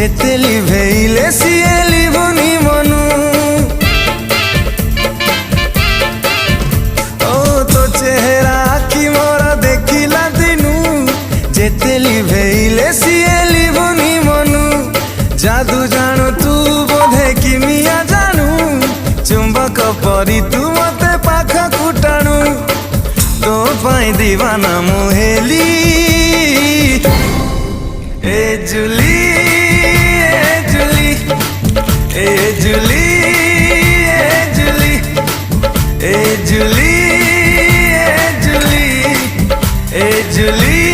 जेते लिभेइले सिए लिभुनी मनु। ओ तो चेहरा आखि मोर देखिला दिनु, जेते लिभेइले सिए लिभुनी मनु। जादू जानू तू बोधे किमिया जानू, चुंबक परी तू मते पाखकु टाणु। तो पाई दीवाना मुहेली ए जुली ए जुली ए जुली ए जुली ए जुली ए जुली ए जुली।